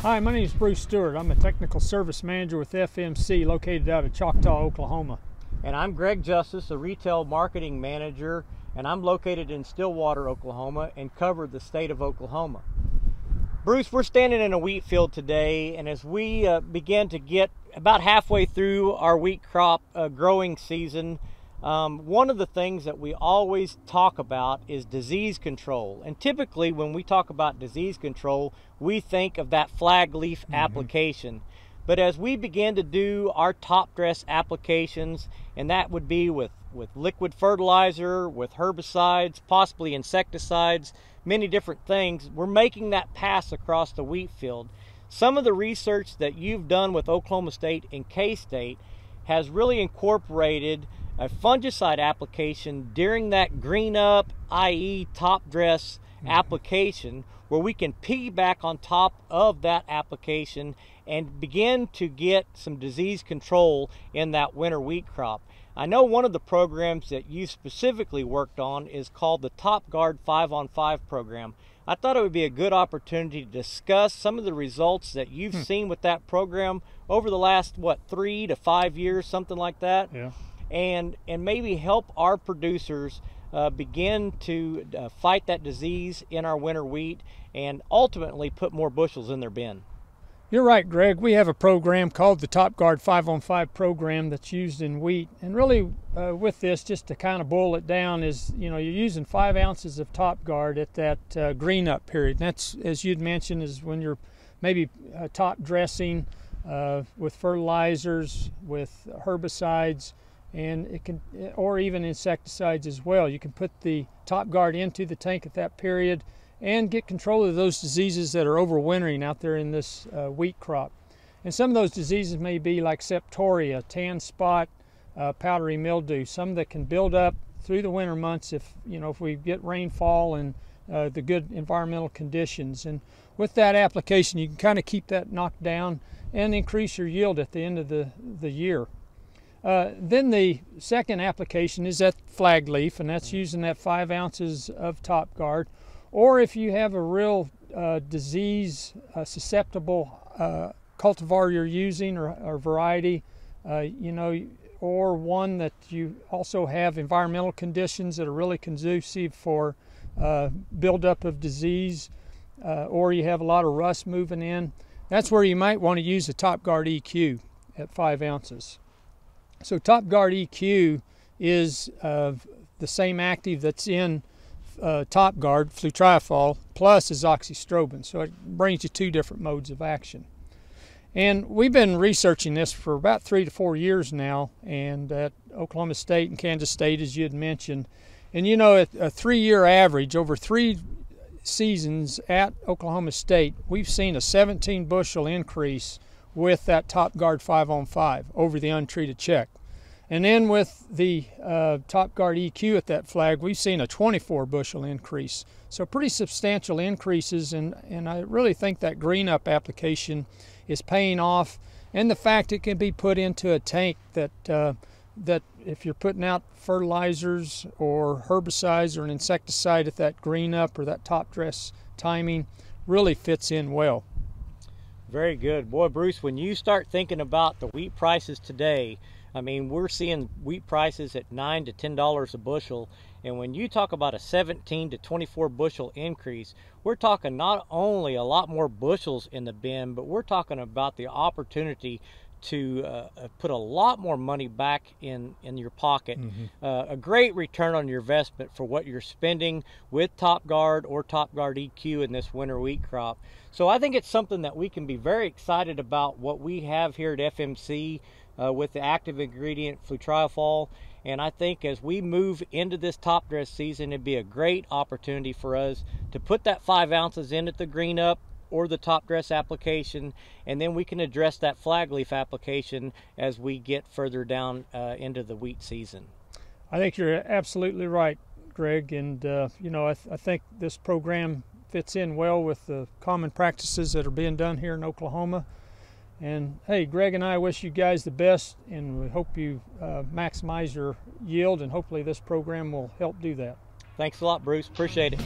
Hi, my name is Bruce Steward. I'm a technical service manager with FMC located out of Choctaw, Oklahoma. And I'm Greg Justice, a retail marketing manager, and I'm located in Stillwater, Oklahoma, and cover the state of Oklahoma. Bruce, we're standing in a wheat field today, and as we begin to get about halfway through our wheat crop growing season, one of the things that we always talk about is disease control. And typically when we talk about disease control, we think of that flag leaf application. But as we begin to do our top dress applications, and that would be with liquid fertilizer, with herbicides, possibly insecticides, many different things, we're making that pass across the wheat field. Some of the research that you've done with Oklahoma State and K-State has really incorporated a fungicide application during that green up, i.e. top dress application, where we can piggyback on top of that application and begin to get some disease control in that winter wheat crop. I know one of the programs that you specifically worked on is called the Topguard 5-on-5 program. I thought it would be a good opportunity to discuss some of the results that you've seen with that program over the last, 3 to 5 years, something like that. Yeah. And maybe help our producers begin to fight that disease in our winter wheat and ultimately put more bushels in their bin. You're right, Greg. We have a program called the Topguard 5-on-5 program that's used in wheat. And really with this, just to kind of boil it down, is you're using 5 ounces of Topguard at that green up period. And that's, as you'd mentioned, is when you're maybe top dressing with fertilizers, with herbicides, and it can, or even insecticides as well. You can put the Topguard into the tank at that period and get control of those diseases that are overwintering out there in this wheat crop. And some of those diseases may be like septoria, tan spot, powdery mildew, some that can build up through the winter months if we get rainfall and the good environmental conditions. And with that application, you can kind of keep that knocked down and increase your yield at the end of the year. Then the second application is that flag leaf, and that's using that 5 ounces of Topguard. Or if you have a real disease susceptible cultivar you're using or variety, or one that you also have environmental conditions that are really conducive for buildup of disease, or you have a lot of rust moving in, that's where you might want to use the Topguard EQ at 5 ounces. So Topguard EQ is the same active that's in Topguard, flutriafol, plus azoxystrobin. So it brings you 2 different modes of action. And we've been researching this for about 3 to 4 years now, and at Oklahoma State and Kansas State, as you had mentioned. And at a 3-year average, over 3 seasons at Oklahoma State, we've seen a 17 bushel increase with that Topguard 5-on-5 over the untreated check. And then with the Topguard EQ at that flag, we've seen a 24 bushel increase. So pretty substantial increases, and I really think that green up application is paying off. And the fact it can be put into a tank that if you're putting out fertilizers or herbicides or an insecticide at that green up or that top dress timing, really fits in well. Very good. Boy, Bruce, when you start thinking about the wheat prices today, I mean, we're seeing wheat prices at $9 to $10 a bushel. And when you talk about a 17 to 24 bushel increase, we're talking not only a lot more bushels in the bin, but we're talking about the opportunity to put a lot more money back in your pocket. A great return on your investment for what you're spending with Topguard or Topguard EQ in this winter wheat crop. So I think it's something that we can be very excited about what we have here at FMC with the active ingredient flutriafol. And I think as we move into this top dress season, it'd be a great opportunity for us to put that 5 ounces in at the green up or the top dress application, and then we can address that flag leaf application as we get further down into the wheat season. I think you're absolutely right, Greg, and I think this program fits in well with the common practices that are being done here in Oklahoma. And hey, Greg and I wish you guys the best, and we hope you maximize your yield, and hopefully this program will help do that. Thanks a lot, Bruce. Appreciate it.